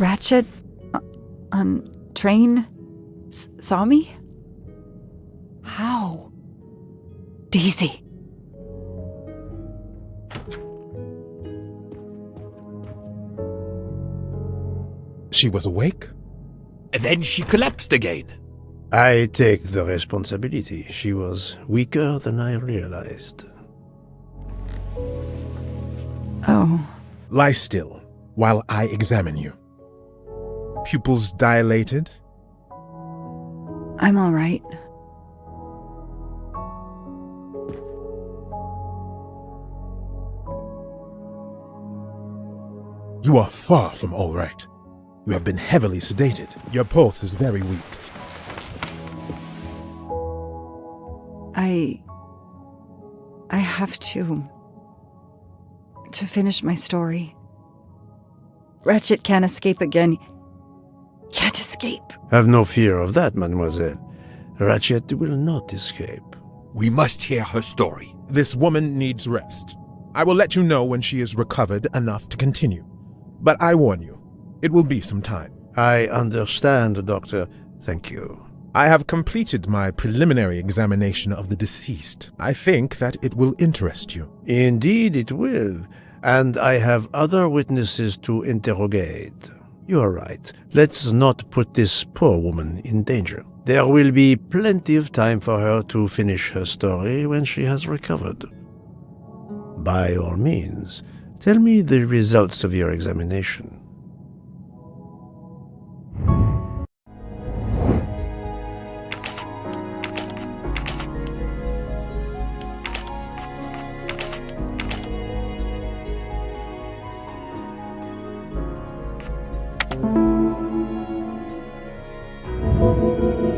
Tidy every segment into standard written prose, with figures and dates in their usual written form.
Ratchet on train saw me? How? Daisy. She was awake? Then she collapsed again. I take the responsibility. She was weaker than I realized. Oh. Lie still while I examine you. Pupils dilated? I'm all right. You are far from all right. You have been heavily sedated. Your pulse is very weak. I have to finish my story. Ratchet can't escape again. Can't escape. Have no fear of that, mademoiselle. Ratchet will not escape. We must hear her story. This woman needs rest. I will let you know when she is recovered enough to continue. But I warn you, it will be some time. I understand, Doctor. Thank you. I have completed my preliminary examination of the deceased. I think that it will interest you. Indeed it will, and I have other witnesses to interrogate. You are right. Let's not put this poor woman in danger. There will be plenty of time for her to finish her story when she has recovered. By all means, tell me the results of your examination.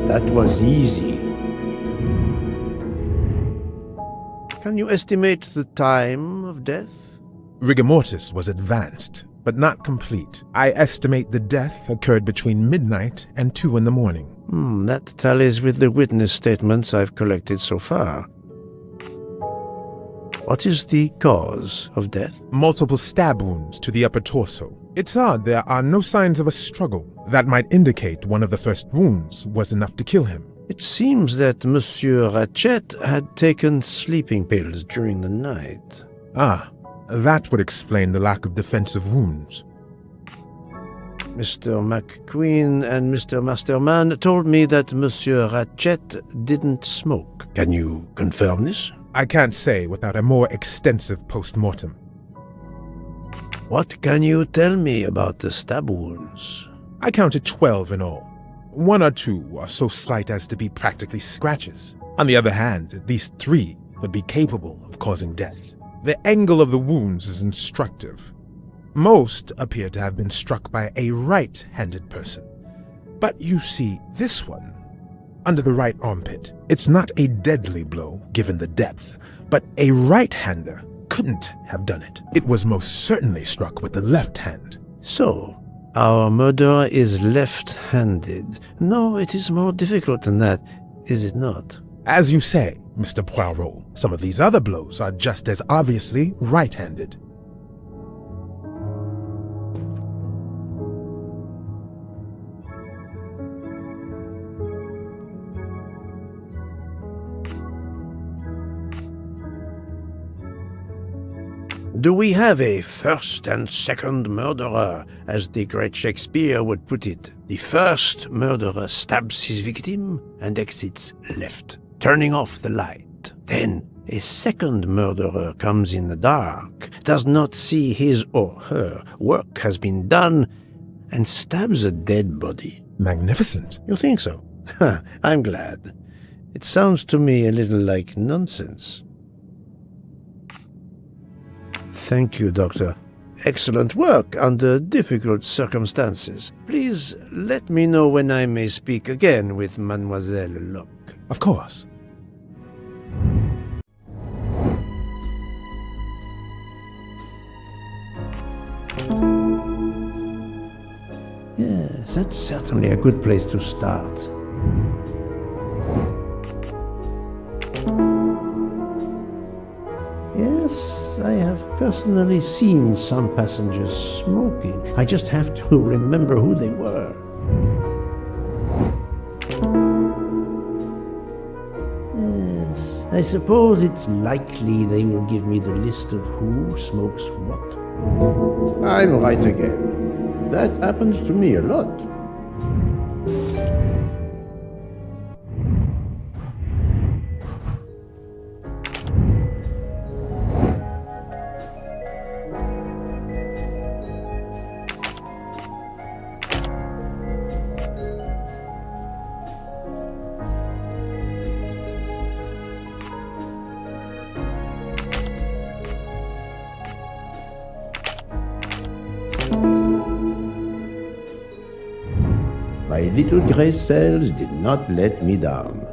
That was easy. Can you estimate the time of death? Rigor mortis was advanced, but not complete. I estimate the death occurred between midnight and 2 in the morning. That tallies with the witness statements I've collected so far. What is the cause of death? Multiple stab wounds to the upper torso. It's odd there are no signs of a struggle. That might indicate one of the first wounds was enough to kill him. It seems that Monsieur Ratchet had taken sleeping pills during the night. Ah, that would explain the lack of defensive wounds. Mr. McQueen and Mr. Masterman told me that Monsieur Ratchet didn't smoke. Can you confirm this? I can't say without a more extensive post-mortem. What can you tell me about the stab wounds? I counted 12 in all. 1 or 2 are so slight as to be practically scratches. On the other hand, at least 3 would be capable of causing death. The angle of the wounds is instructive. Most appear to have been struck by a right-handed person. But you see, this one, under the right armpit, it's not a deadly blow given the depth, but a right-hander couldn't have done it. It was most certainly struck with the left hand. So, our murderer is left-handed. No, it is more difficult than that, is it not? As you say, Mr. Poirot, some of these other blows are just as obviously right-handed. Do we have a first and second murderer, as the great Shakespeare would put it? The first murderer stabs his victim and exits left, turning off the light. Then a second murderer comes in the dark, does not see his or her work has been done, and stabs a dead body. Magnificent. You think so? I'm glad. It sounds to me a little like nonsense. Thank you, Doctor. Excellent work under difficult circumstances. Please let me know when I may speak again with Mademoiselle Locke. Of course. Yes, that's certainly a good place to start. Yes, I have personally seen some passengers smoking. I just have to remember who they were. Yes, I suppose it's likely they will give me the list of who smokes what. I'm right again. That happens to me a lot. My little gray cells did not let me down.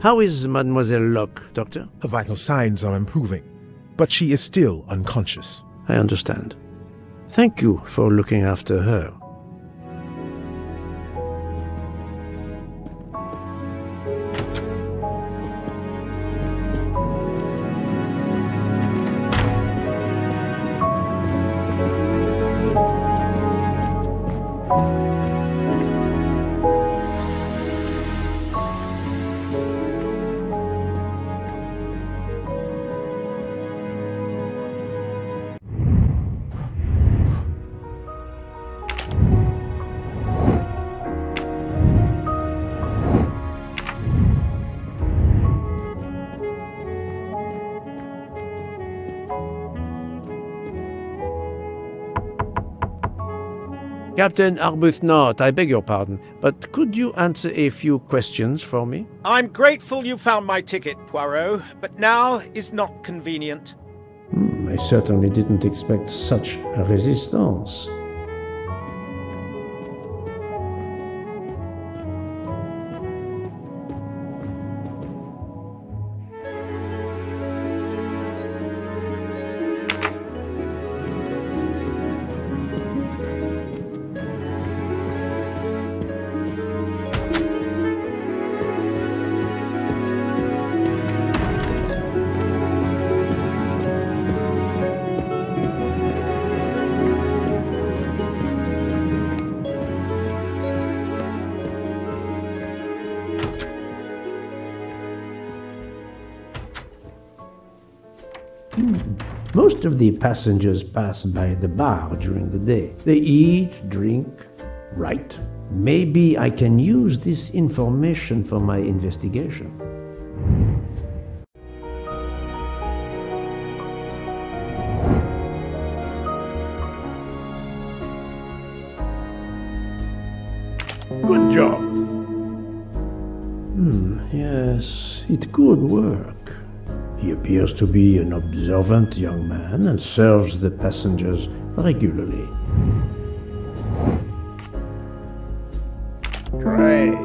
How is Mademoiselle Locke, Doctor? Her vital signs are improving, but she is still unconscious. I understand. Thank you for looking after her. Captain Arbuthnot, I beg your pardon, but could you answer a few questions for me? I'm grateful you found my ticket, Poirot, but now is not convenient. I certainly didn't expect such a resistance. Most of the passengers pass by the bar during the day. They eat, drink, write. Maybe I can use this information for my investigation. Good job. Yes, it could work. He appears to be an observant young man and serves the passengers regularly. Great.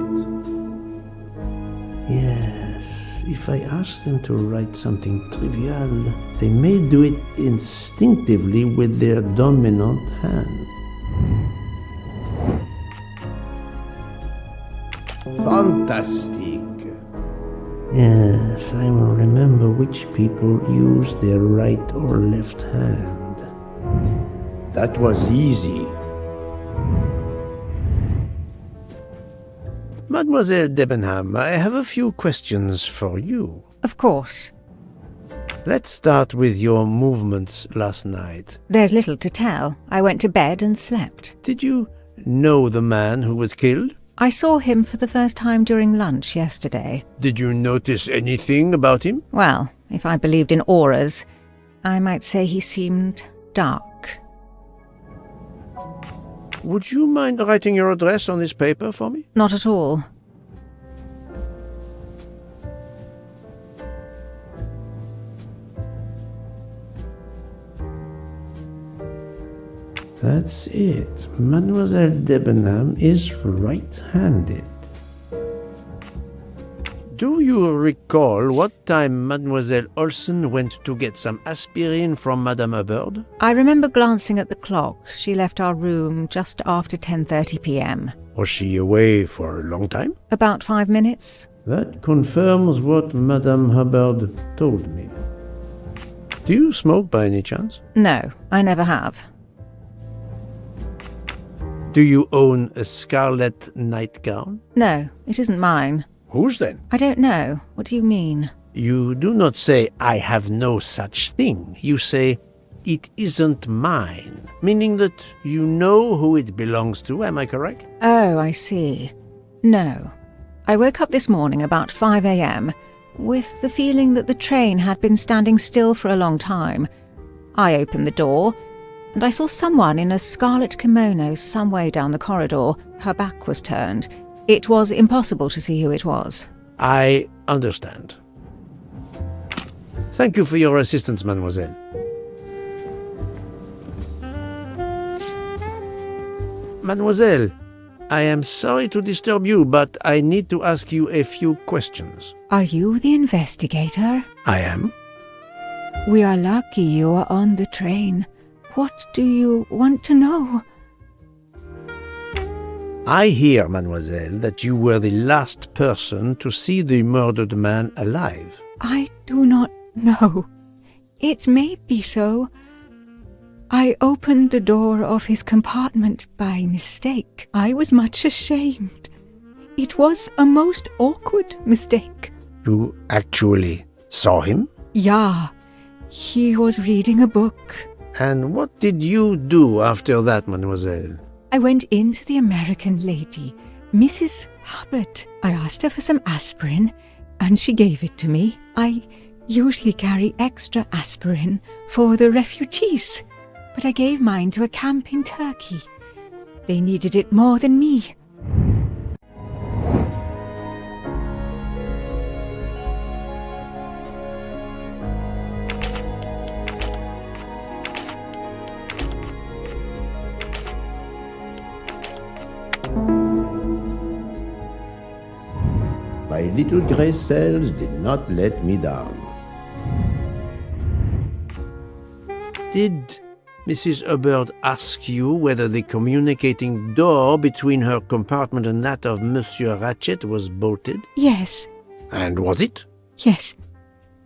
Yes, if I ask them to write something trivial, they may do it instinctively with their dominant hand. Fantastic. Yes, I will remember which people use their right or left hand. That was easy. Mademoiselle Debenham, I have a few questions for you. Of course. Let's start with your movements last night. There's little to tell. I went to bed and slept. Did you know the man who was killed? I saw him for the first time during lunch yesterday. Did you notice anything about him? Well, if I believed in auras, I might say he seemed dark. Would you mind writing your address on this paper for me? Not at all. That's it. Mademoiselle Debenham is right-handed. Do you recall what time Mademoiselle Olsen went to get some aspirin from Madame Hubbard? I remember glancing at the clock. She left our room just after 10:30 p.m. Was she away for a long time? About 5 minutes. That confirms what Madame Hubbard told me. Do you smoke by any chance? No, I never have. Do you own a scarlet nightgown? No, it isn't mine. Whose then? I don't know. What do you mean? You do not say, I have no such thing. You say, it isn't mine, meaning that you know who it belongs to, am I correct? Oh, I see. No. I woke up this morning about 5 a.m. with the feeling that the train had been standing still for a long time. I opened the door, and I saw someone in a scarlet kimono some way down the corridor. Her back was turned. It was impossible to see who it was. I understand. Thank you for your assistance, mademoiselle. Mademoiselle, I am sorry to disturb you, but I need to ask you a few questions. Are you the investigator? I am. We are lucky you are on the train. What do you want to know? I hear, mademoiselle, that you were the last person to see the murdered man alive. I do not know. It may be so. I opened the door of his compartment by mistake. I was much ashamed. It was a most awkward mistake. You actually saw him? Yeah, he was reading a book. And what did you do after that, mademoiselle? I went in to the American lady, Mrs. Hubbard. I asked her for some aspirin, and she gave it to me. I usually carry extra aspirin for the refugees, but I gave mine to a camp in Turkey. They needed it more than me. My little grey cells did not let me down. Did Mrs. Hubbard ask you whether the communicating door between her compartment and that of Monsieur Ratchet was bolted? Yes, And was it? yes.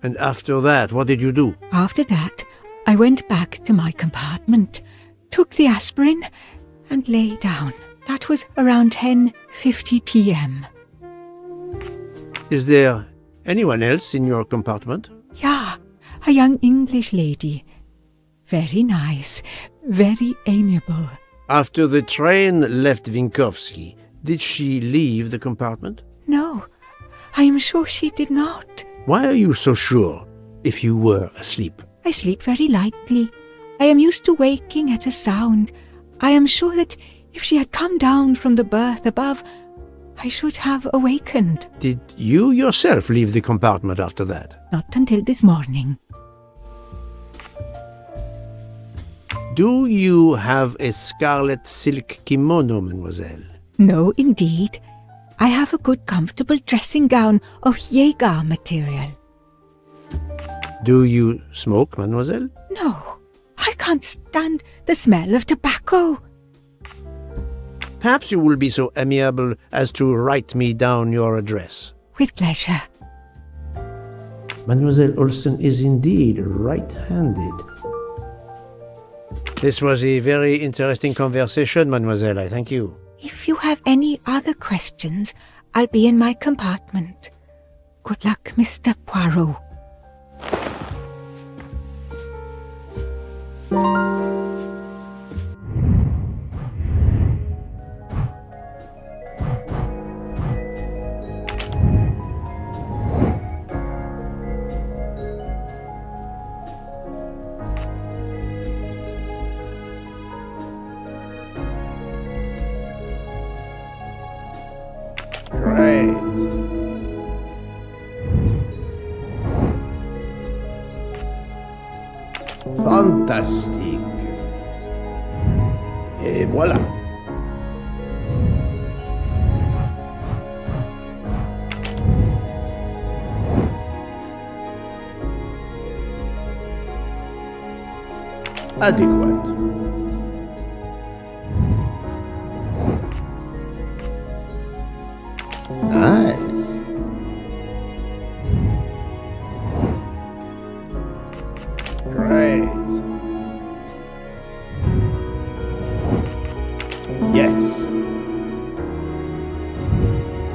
And after that, what did you do? After that, I went back to my compartment, took the aspirin, and lay down. That was around 10:50 p.m. Is there anyone else in your compartment? Yeah, a young English lady. Very nice, very amiable. After the train left Vinkovsky, did she leave the compartment? No, I am sure she did not. Why are you so sure, if you were asleep? I sleep very lightly. I am used to waking at a sound. I am sure that if she had come down from the berth above, I should have awakened. Did you yourself leave the compartment after that? Not until this morning. Do you have a scarlet silk kimono, mademoiselle? No, indeed. I have a good comfortable dressing gown of Jaeger material. Do you smoke, mademoiselle? No, I can't stand the smell of tobacco. Perhaps you will be so amiable as to write me down your address. With pleasure. Mademoiselle Olsen is indeed right-handed. This was a very interesting conversation, mademoiselle. I thank you. If you have any other questions, I'll be in my compartment. Good luck, Mr. Poirot. Great. Fantastic. Et voilà. Adéquate. Nice. Great. Yes.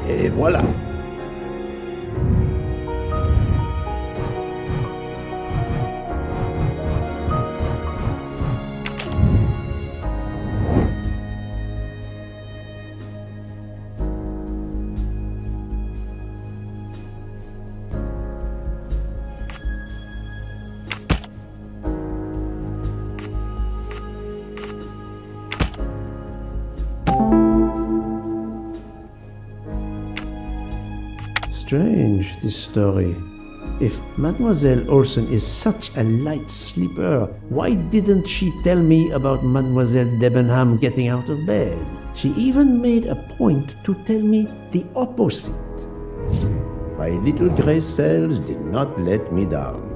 Et voilà. Strange, this story. If Mademoiselle Olsen is such a light sleeper, why didn't she tell me about Mademoiselle Debenham getting out of bed? She even made a point to tell me the opposite. My little gray cells did not let me down.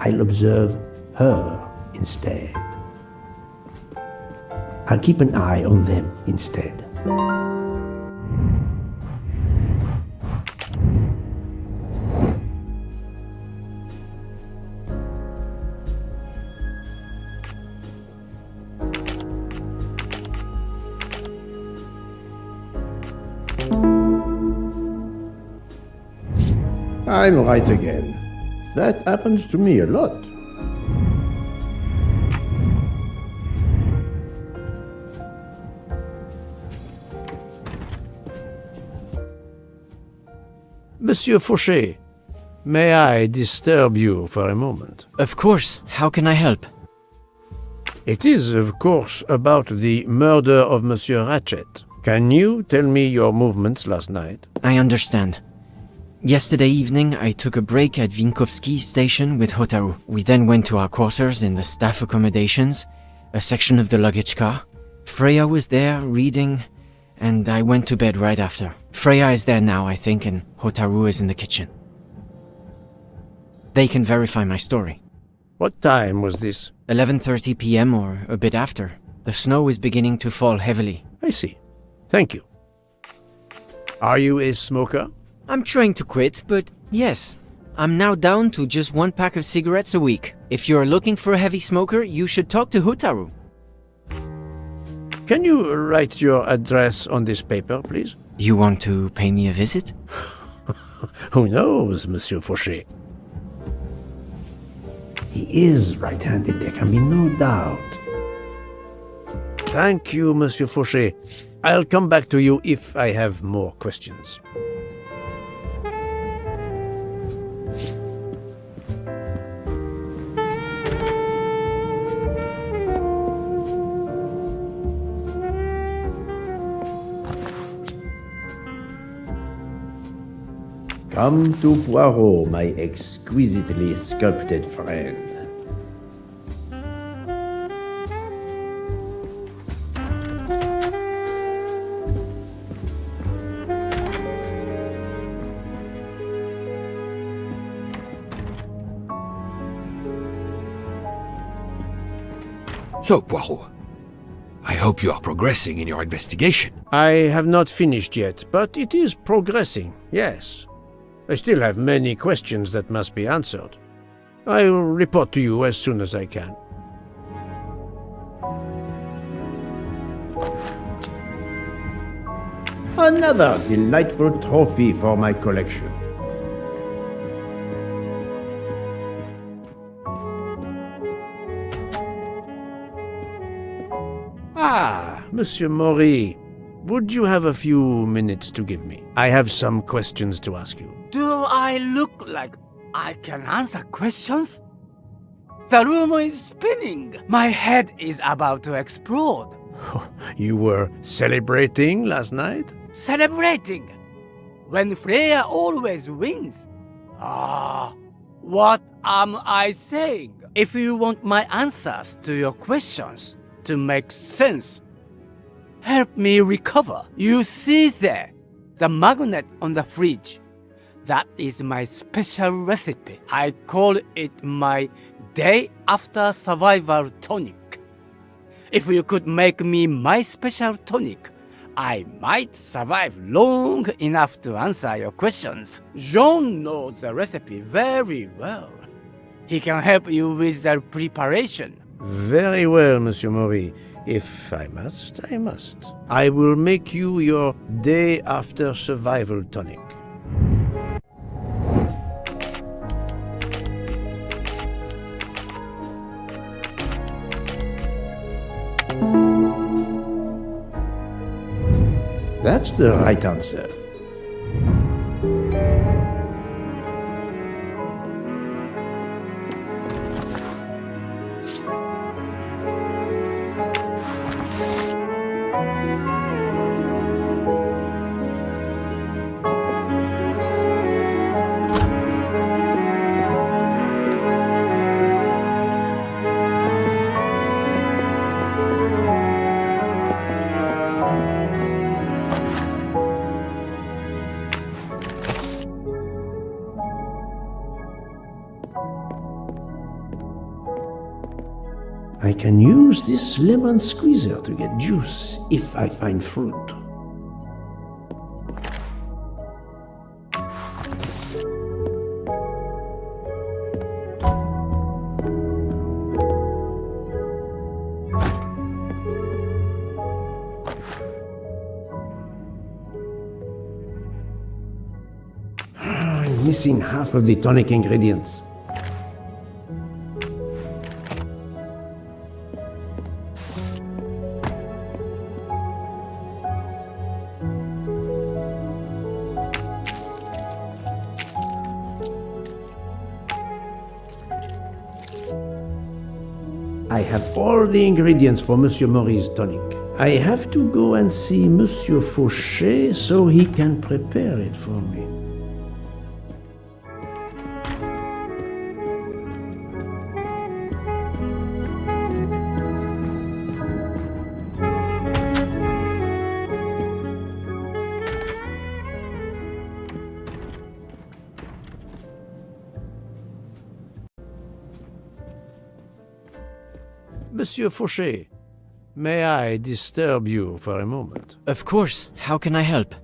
I'll observe her instead. I'll keep an eye on them instead. I'm right again. That happens to me a lot. Monsieur Fauchet, may I disturb you for a moment? Of course. How can I help? It is, of course, about the murder of Monsieur Ratchet. Can you tell me your movements last night? I understand. Yesterday evening, I took a break at Vinkovsky station with Hotaru. We then went to our quarters in the staff accommodations, a section of the luggage car. Freya was there, reading, and I went to bed right after. Freya is there now, I think, and Hotaru is in the kitchen. They can verify my story. What time was this? 11:30 p.m. or a bit after. The snow is beginning to fall heavily. I see. Thank you. Are you a smoker? I'm trying to quit, but yes. I'm now down to just 1 pack of cigarettes a week. If you're looking for a heavy smoker, you should talk to Hotaru. Can you write your address on this paper, please? You want to pay me a visit? Who knows, Monsieur Fauchet? He is right-handed, there can be no doubt. Thank you, Monsieur Fauchet. I'll come back to you if I have more questions. Come to Poirot, my exquisitely sculpted friend. So, Poirot, I hope you are progressing in your investigation. I have not finished yet, but it is progressing, yes. I still have many questions that must be answered. I will report to you as soon as I can. Another delightful trophy for my collection. Ah, Monsieur Maury, would you have a few minutes to give me? I have some questions to ask you. Do I look like I can answer questions? The room is spinning. My head is about to explode. You were celebrating last night? Celebrating? when Freya always wins. What am I saying? If you want my answers to your questions to make sense, help me recover. You see there, the magnet on the fridge. That is my special recipe. I call it my day after survival tonic. If you could make me my special tonic, I might survive long enough to answer your questions. Jean knows the recipe very well. He can help you with the preparation. Very well, Monsieur Mori. If I must, I must. I will make you your day after survival tonic. That's the right answer. I can use this lemon squeezer to get juice if I find fruit. I'm missing half of the tonic ingredients. I have all the ingredients for Monsieur Mori's tonic. I have to go and see Monsieur Fauché so he can prepare it for me. Monsieur Fauché, may I disturb you for a moment? Of course, how can I help?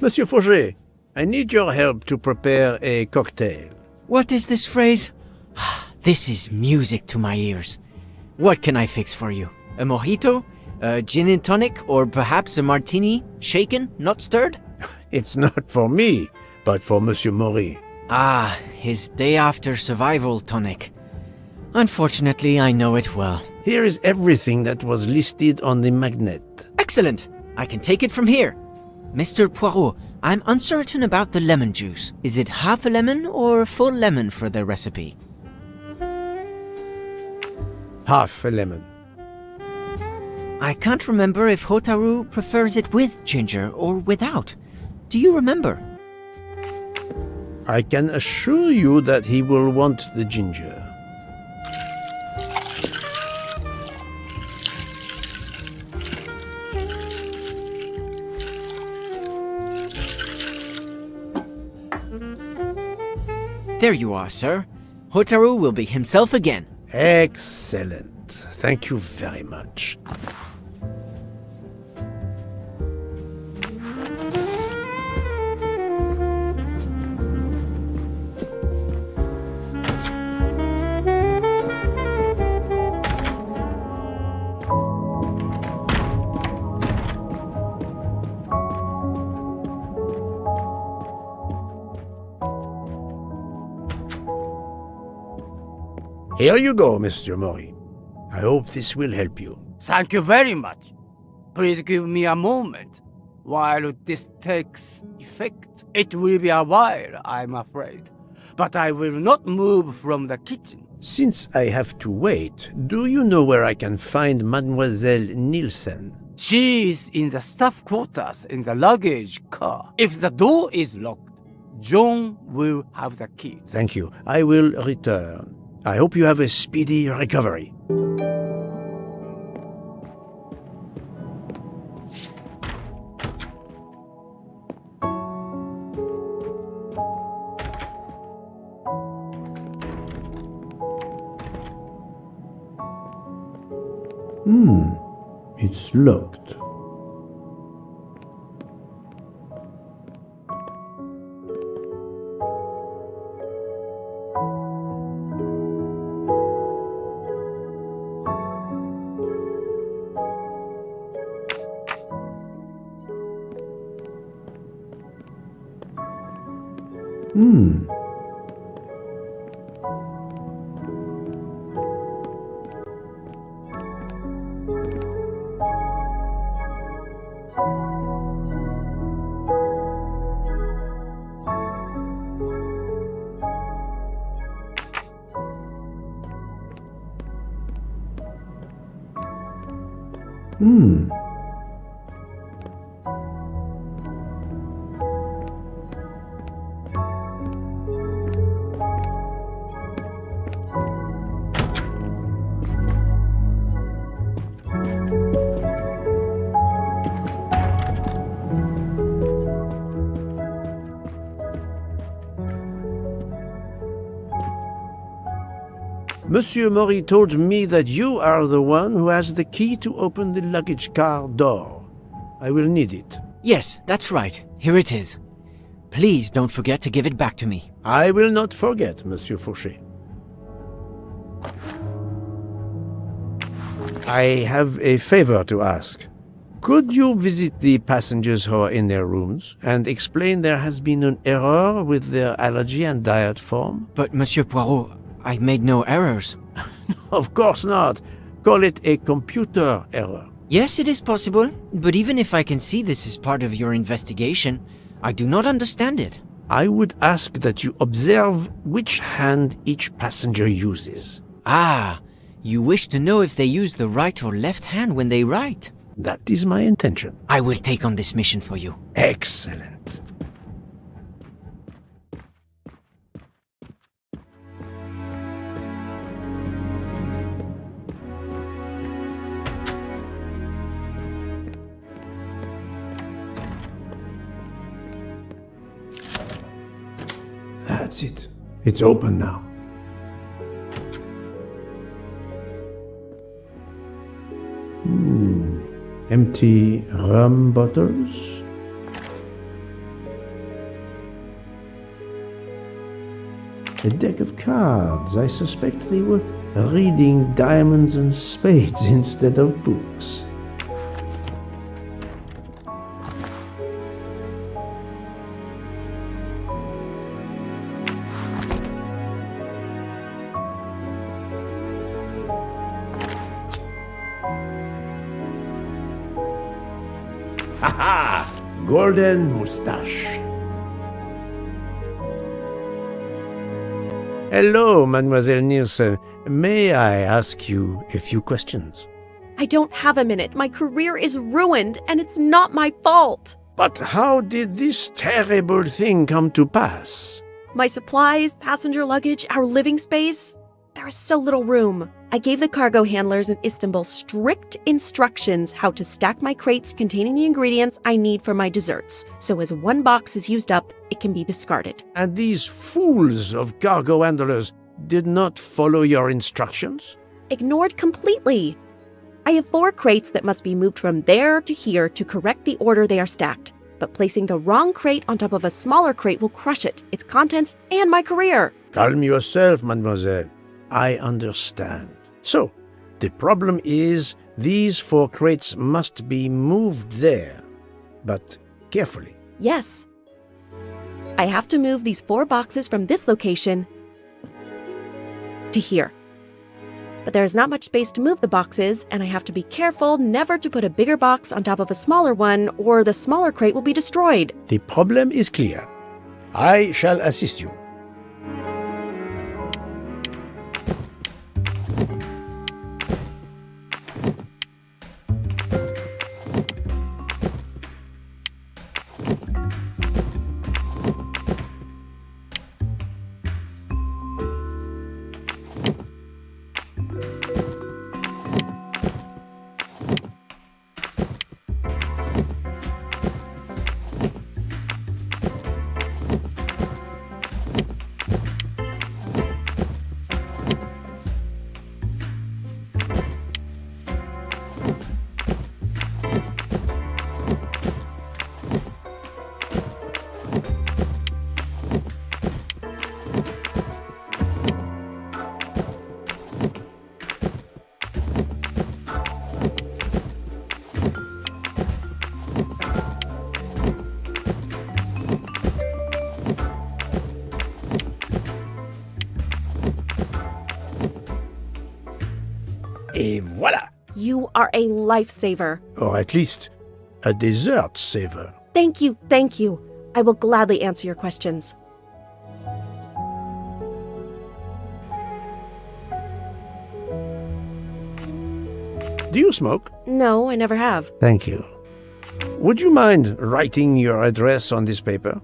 Monsieur Fauché, I need your help to prepare a cocktail. What is this phrase? This is music to my ears. What can I fix for you? A mojito? A gin and tonic? Or perhaps a martini? Shaken, not stirred? It's not for me, but for Monsieur Mori. Ah, his day after survival tonic. Unfortunately, I know it well. Here is everything that was listed on the magnet. Excellent! I can take it from here. Mr. Poirot, I'm uncertain about the lemon juice. Is it half a lemon or a full lemon for the recipe? Half a lemon. I can't remember if Hotaru prefers it with ginger or without. Do you remember? I can assure you that he will want the ginger. There you are, sir. Hotaru will be himself again. Excellent. Thank you very much. Here you go, Mr. Mori. I hope this will help you. Thank you very much. Please give me a moment. While this takes effect, it will be a while, I'm afraid. But I will not move from the kitchen. Since I have to wait, do you know where I can find Mademoiselle Nielsen? She is in the staff quarters in the luggage car. If the door is locked, John will have the key. Thank you. I will return. I hope you have a speedy recovery. It's locked. Monsieur Mori told me that you are the one who has the key to open the luggage car door. I will need it. Yes, that's right. Here it is. Please don't forget to give it back to me. I will not forget, Monsieur Fauché. I have a favor to ask. Could you visit the passengers who are in their rooms and explain there has been an error with their allergy and diet form? But Monsieur Poirot, I made no errors. Of course not. Call it a computer error. Yes, it is possible, but even if I can see this is part of your investigation, I do not understand it. I would ask that you observe which hand each passenger uses. Ah, you wish to know if they use the right or left hand when they write? That is my intention. I will take on this mission for you. Excellent. That's it. It's open now. Empty rum bottles. A deck of cards. I suspect they were reading diamonds and spades instead of books. Haha! Golden moustache. Hello, Mademoiselle Nielsen. May I ask you a few questions? I don't have a minute. My career is ruined, and it's not my fault. But how did this terrible thing come to pass? My supplies, passenger luggage, our living space. There is so little room. I gave the cargo handlers in Istanbul strict instructions how to stack my crates containing the ingredients I need for my desserts, so as one box is used up, it can be discarded. And these fools of cargo handlers did not follow your instructions? Ignored completely. I have 4 crates that must be moved from there to here to correct the order they are stacked. But placing the wrong crate on top of a smaller crate will crush it, its contents, and my career. Calm yourself, mademoiselle. I understand. So, the problem is these 4 crates must be moved there, but carefully. Yes. I have to move these 4 boxes from this location to here. But there is not much space to move the boxes, and I have to be careful never to put a bigger box on top of a smaller one, or the smaller crate will be destroyed. The problem is clear. I shall assist you. are a lifesaver. Or at least a dessert saver. Thank you, thank you. I will gladly answer your questions. Do you smoke? No, I never have. Thank you. Would you mind writing your address on this paper?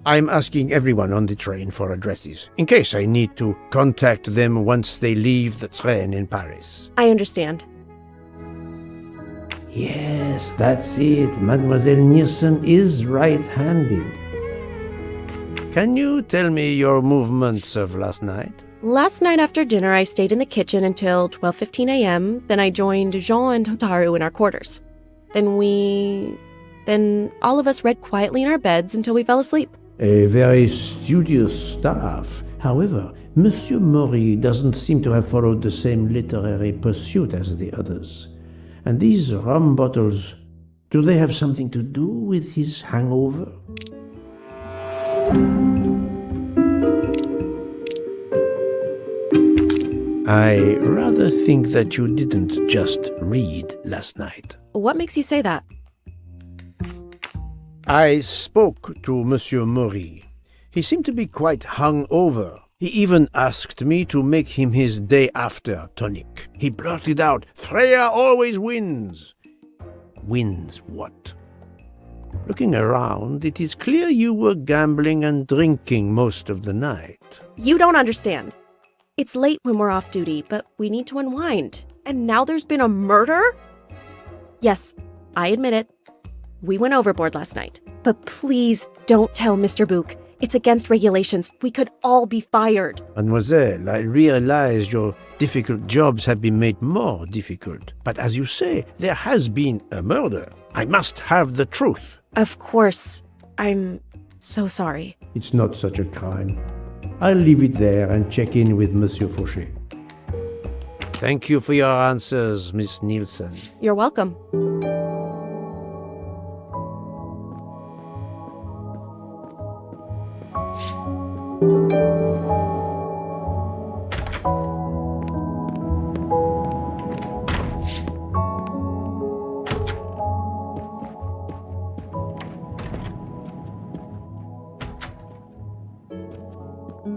I'm asking everyone on the train for addresses, in case I need to contact them once they leave the train in Paris. I understand. Yes, that's it. Mademoiselle Niersen is right-handed. Can you tell me your movements of last night? Last night after dinner, I stayed in the kitchen until 12:15 a.m. Then I joined Jean and Hotaru in our quarters. Then all of us read quietly in our beds until we fell asleep. A very studious staff. However, Monsieur Maury doesn't seem to have followed the same literary pursuit as the others. And these rum bottles, do they have something to do with his hangover? I rather think that you didn't just read last night. What makes you say that? I spoke to Monsieur Maury. He seemed to be quite hung-over. He even asked me to make him his day-after tonic. He blurted out, "Freya always wins." Wins what? Looking around, it is clear you were gambling and drinking most of the night. You don't understand. It's late when we're off duty, but we need to unwind. And now there's been a murder? Yes, I admit it. We went overboard last night. But please don't tell Mr. Book. It's against regulations. We could all be fired. Mademoiselle, I realize your difficult jobs have been made more difficult. But as you say, there has been a murder. I must have the truth. Of course. I'm so sorry. It's not such a crime. I'll leave it there and check in with Monsieur Fauché. Thank you for your answers, Miss Nielsen. You're welcome.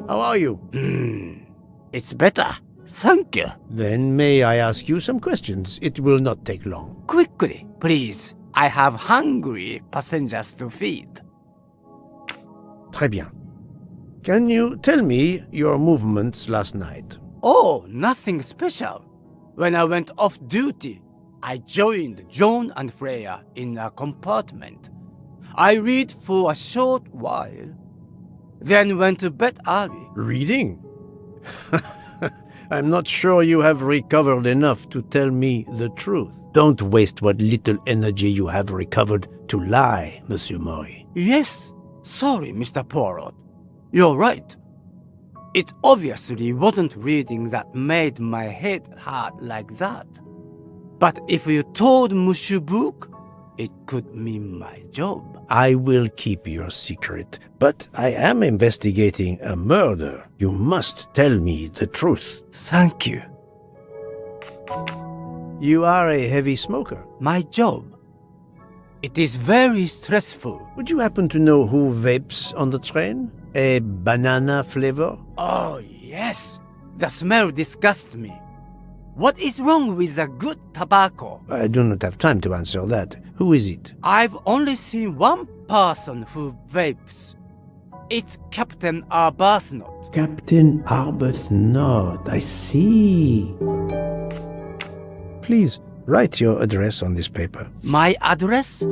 How are you? It's better. Thank you. Then may I ask you some questions? It will not take long. Quickly, please. I have hungry passengers to feed. Très bien. Can you tell me your movements last night? Oh, nothing special. When I went off duty, I joined John and Freya in a compartment. I read for a short while, then went to bed early. Reading? I'm not sure you have recovered enough to tell me the truth. Don't waste what little energy you have recovered to lie, Monsieur Maury. Yes, sorry, Mr. Poirot. You're right. It obviously wasn't reading that made my head hurt like that. But if you told Monsieur Book, it could mean my job. I will keep your secret, but I am investigating a murder. You must tell me the truth. Thank you. You are a heavy smoker. My job. It is very stressful. Would you happen to know who vapes on the train? A banana flavor? Oh, yes. The smell disgusts me. What is wrong with the good tobacco? I do not have time to answer that. Who is it? I've only seen one person who vapes. It's Captain Arbuthnot. Captain Arbuthnot. I see. Please, write your address on this paper. My address?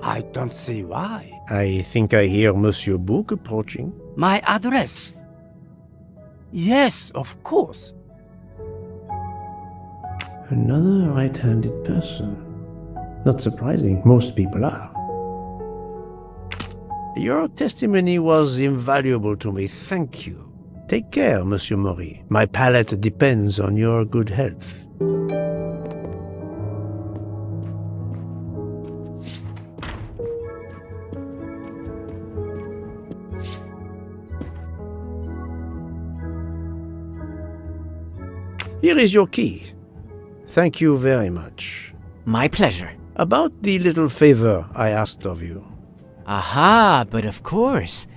I don't see why. I think I hear Monsieur Book approaching. My address? Yes, of course. Another right-handed person. Not surprising, most people are. Your testimony was invaluable to me, thank you. Take care, Monsieur Maury. My palate depends on your good health. Here is your key. thank you very much. My pleasure. About the little favor I asked of you. Aha, but of course.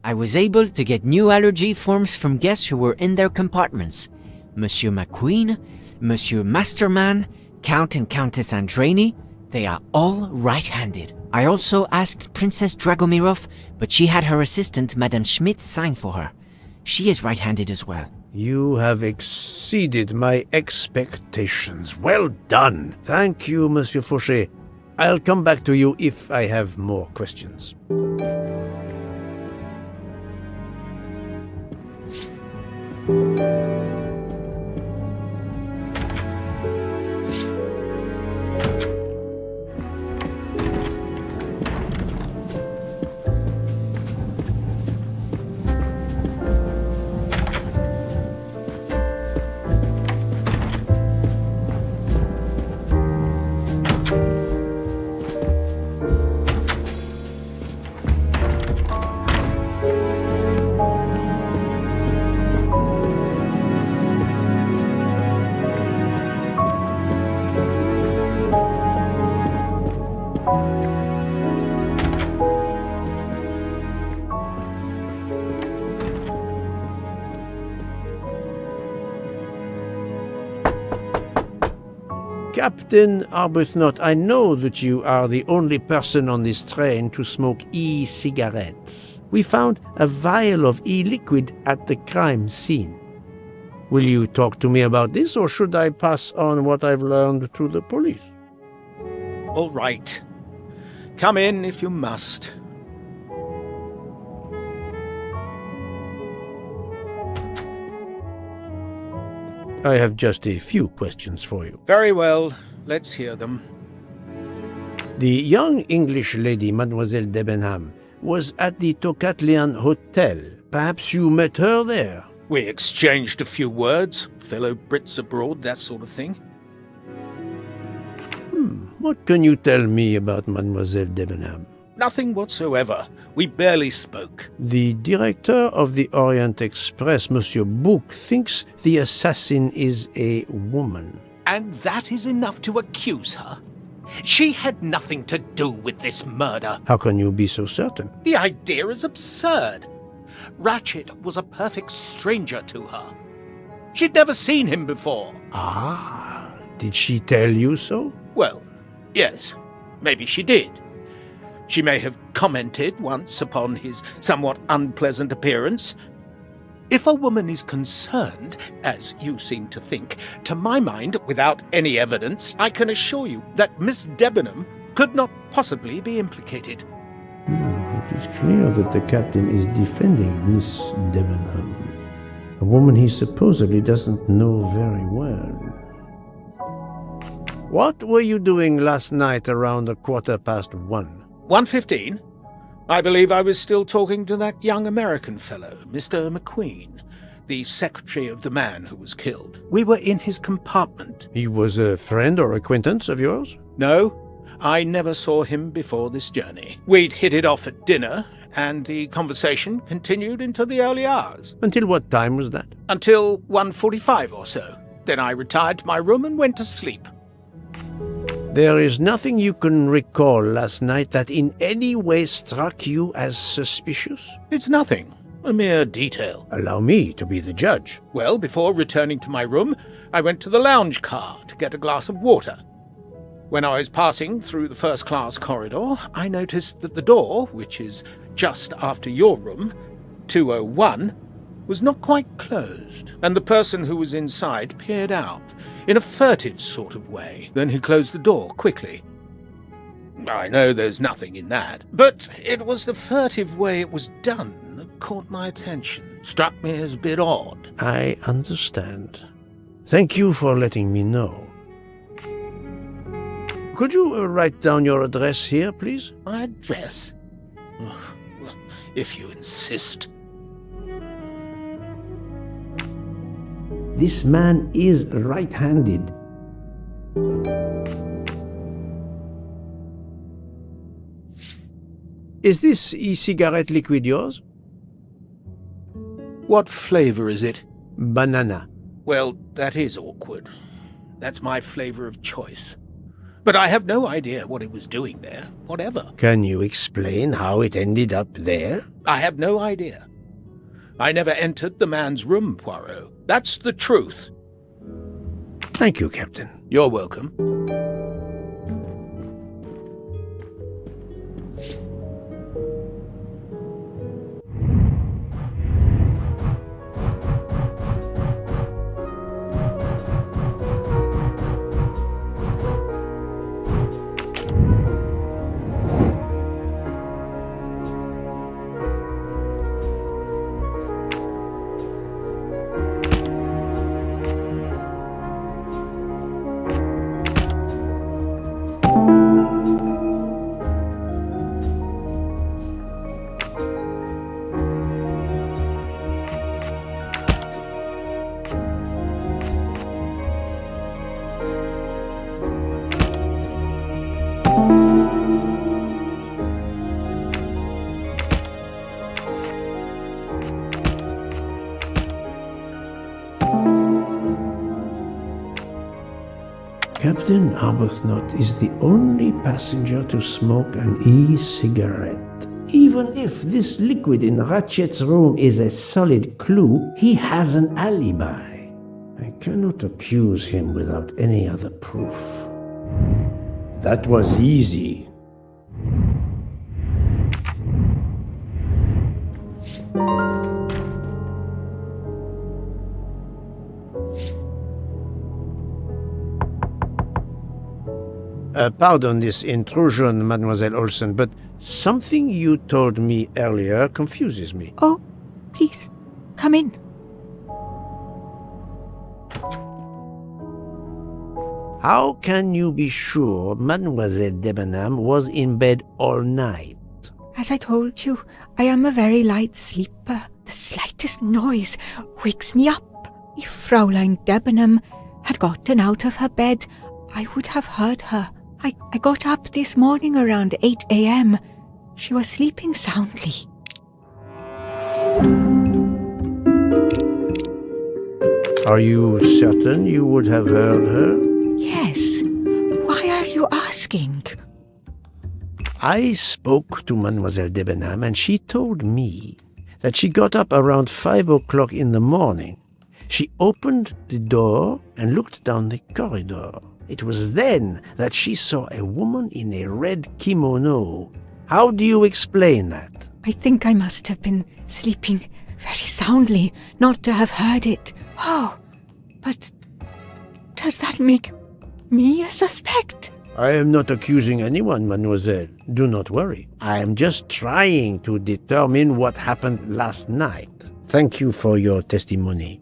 I was able to get new allergy forms from guests who were in their compartments. Monsieur McQueen, Monsieur Masterman, Count and Countess Andreni, they are all right-handed. I also asked Princess Dragomirov, but she had her assistant, Madame Schmidt, sign for her. She is right-handed as well. You have exceeded my expectations. Well done. Thank you, Monsieur Fauché. I'll come back to you if I have more questions. Captain Arbuthnot, I know that you are the only person on this train to smoke e-cigarettes. We found a vial of e-liquid at the crime scene. Will you talk to me about this, or should I pass on what I've learned to the police? All right. Come in if you must. I have just a few questions for you. Very well. Let's hear them. The young English lady, Mademoiselle Debenham, was at the Tocatlian Hotel. Perhaps you met her there? We exchanged a few words. Fellow Brits abroad, that sort of thing. What can you tell me about Mademoiselle Debenham? Nothing whatsoever. We barely spoke. The director of the Orient Express, Monsieur Bouc, thinks the assassin is a woman. And that is enough to accuse her? She had nothing to do with this murder. How can you be so certain? The idea is absurd. Ratchet was a perfect stranger to her. She'd never seen him before. Ah, did she tell you so? Well, yes, maybe she did. She may have commented once upon his somewhat unpleasant appearance. If a woman is concerned, as you seem to think, to my mind, without any evidence, I can assure you that Miss Debenham could not possibly be implicated. It is clear that the captain is defending Miss Debenham, a woman he supposedly doesn't know very well. What were you doing last night around 1:15? 1:15? I believe I was still talking to that young American fellow, Mr. McQueen, the secretary of the man who was killed. We were in his compartment. He was a friend or acquaintance of yours? No, I never saw him before this journey. We'd hit it off at dinner, and the conversation continued into the early hours. Until what time was that? Until 1:45 or so. Then I retired to my room and went to sleep. There is nothing you can recall last night that in any way struck you as suspicious? It's nothing. A mere detail. Allow me to be the judge. Well, before returning to my room, I went to the lounge car to get a glass of water. When I was passing through the first-class corridor, I noticed that the door, which is just after your room, 201, was not quite closed, and the person who was inside peered out in a furtive sort of way. Then he closed the door quickly. I know there's nothing in that, but it was the furtive way it was done that caught my attention. Struck me as a bit odd. I understand. Thank you for letting me know. Could you write down your address here, please? My address? If you insist. This man is right-handed. Is this e-cigarette liquid yours? What flavor is it? Banana. Well, that is awkward. That's my flavor of choice. But I have no idea what it was doing there, whatever. Can you explain how it ended up there? I have no idea. I never entered the man's room, Poirot. That's the truth. Thank you, Captain. You're welcome. Captain Arbuthnot is the only passenger to smoke an e-cigarette. Even if this liquid in Ratchet's room is a solid clue, he has an alibi. I cannot accuse him without any other proof. That was easy. Pardon this intrusion, Mademoiselle Olsen, but something you told me earlier confuses me. Oh, please, come in. How can you be sure Mademoiselle Debenham was in bed all night? As I told you, I am a very light sleeper. The slightest noise wakes me up. If Fraulein Debenham had gotten out of her bed, I would have heard her. I got up this morning around 8 a.m. She was sleeping soundly. Are you certain you would have heard her? Yes. Why are you asking? I spoke to Mademoiselle Debenham and she told me that she got up around 5 o'clock in the morning. She opened the door and looked down the corridor. It was then that she saw a woman in a red kimono. How do you explain that? I think I must have been sleeping very soundly not to have heard it. Oh, but does that make me a suspect? I am not accusing anyone, mademoiselle. Do not worry. I am just trying to determine what happened last night. Thank you for your testimony.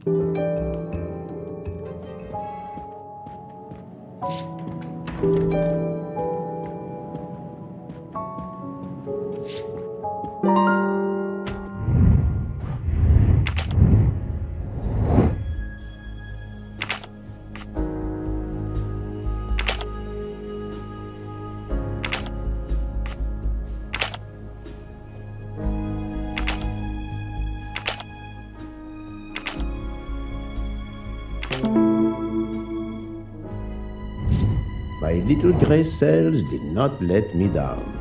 My little grey cells did not let me down.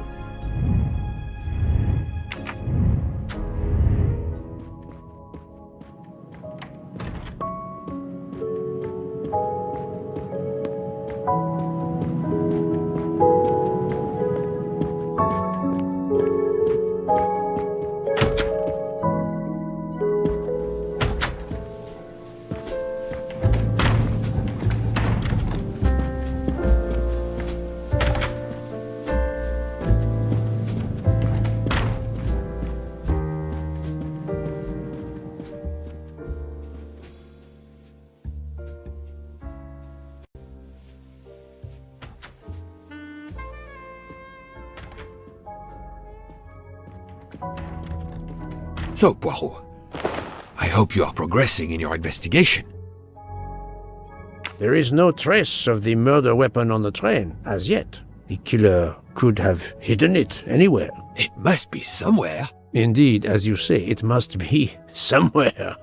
So, Poirot, I hope you are progressing in your investigation. There is no trace of the murder weapon on the train, as yet. The killer could have hidden it anywhere. It must be somewhere. Indeed, as you say, it must be somewhere.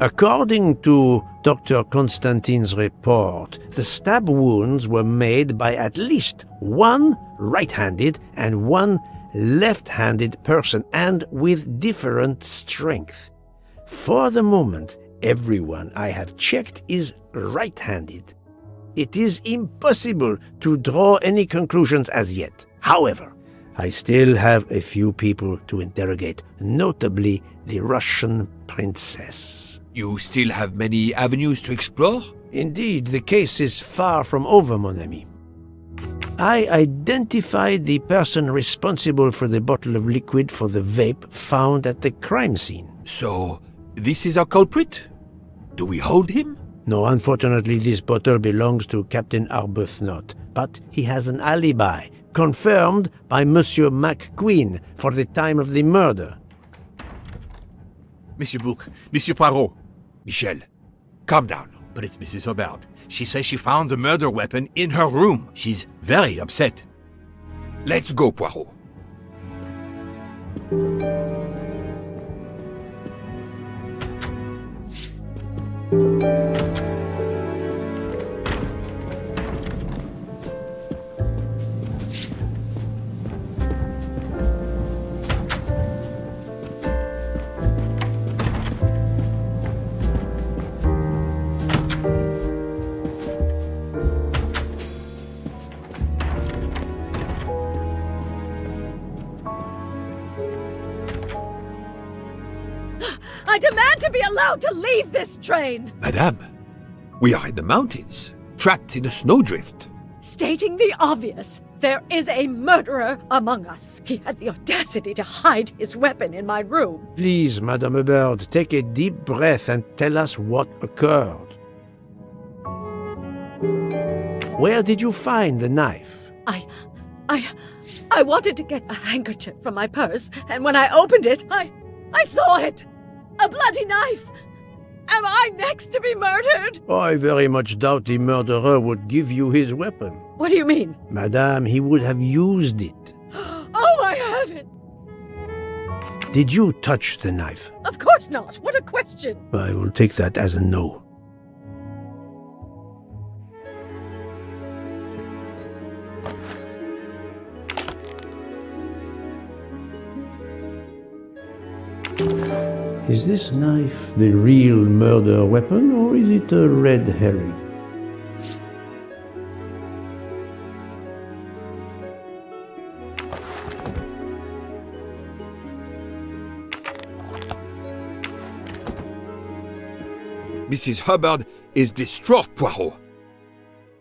According to Dr. Constantine's report, the stab wounds were made by at least one right-handed and one left-handed person, and with different strength. For the moment, everyone I have checked is right-handed. It is impossible to draw any conclusions as yet. However, I still have a few people to interrogate, notably the Russian princess. You still have many avenues to explore? Indeed, the case is far from over, mon ami. I identified the person responsible for the bottle of liquid for the vape found at the crime scene. So, this is our culprit? Do we hold him? No, unfortunately, this bottle belongs to Captain Arbuthnot, but he has an alibi, confirmed by Monsieur McQueen for the time of the murder. Monsieur Bouc, Monsieur Poirot. Michel, calm down. But it's Mrs. Hubbard. She says she found the murder weapon in her room. She's very upset. Let's go, Poirot. I demand to be allowed to leave this train! Madame, we are in the mountains, trapped in a snowdrift. Stating the obvious, there is a murderer among us. He had the audacity to hide his weapon in my room. Please, Madame Hubbard, take a deep breath and tell us what occurred. Where did you find the knife? I wanted to get a handkerchief from my purse, and when I opened it, I saw it! A bloody knife! Am I next to be murdered? I very much doubt the murderer would give you his weapon. What do you mean? Madame, he would have used it. Oh, I haven't! Did you touch the knife? Of course not! What a question! I will take that as a no. Is this knife the real murder weapon, or is it a red herring? Mrs. Hubbard is distraught, Poirot.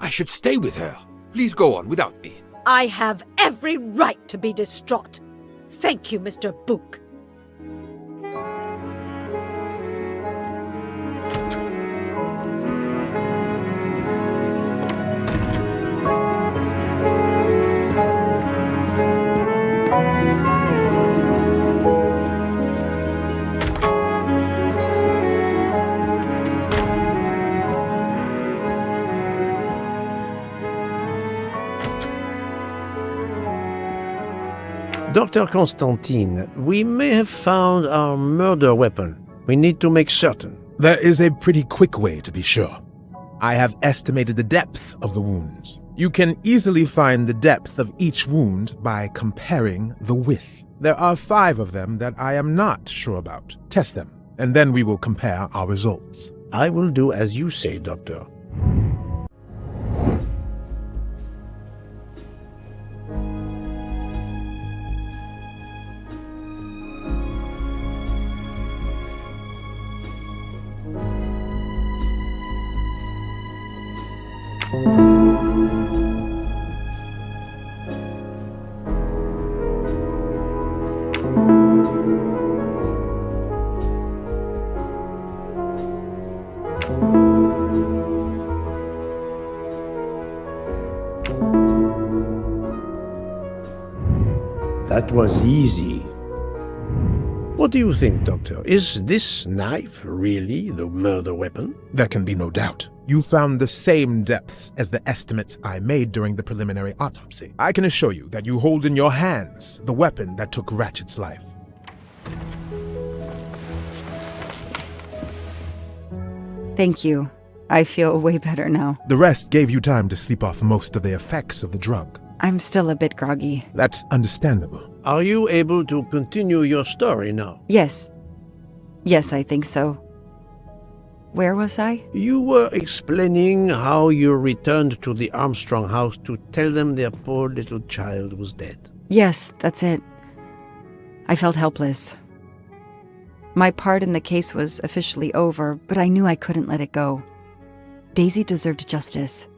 I should stay with her. Please go on without me. I have every right to be distraught. Thank you, Mr. Bouc. Dr. Constantine, we may have found our murder weapon. We need to make certain. There is a pretty quick way to be sure. I have estimated the depth of the wounds. You can easily find the depth of each wound by comparing the width. There are 5 of them that I am not sure about. Test them, and then we will compare our results. I will do as you say, Doctor. That was easy. What do you think, Doctor? Is this knife really the murder weapon? There can be no doubt. You found the same depths as the estimates I made during the preliminary autopsy. I can assure you that you hold in your hands the weapon that took Ratchet's life. Thank you. I feel way better now. The rest gave you time to sleep off most of the effects of the drug. I'm still a bit groggy. That's understandable. Are you able to continue your story now? Yes. Yes, I think so. Where was I? You were explaining how you returned to the Armstrong house to tell them their poor little child was dead. Yes, that's it. I felt helpless. My part in the case was officially over, but I knew I couldn't let it go. Daisy deserved justice.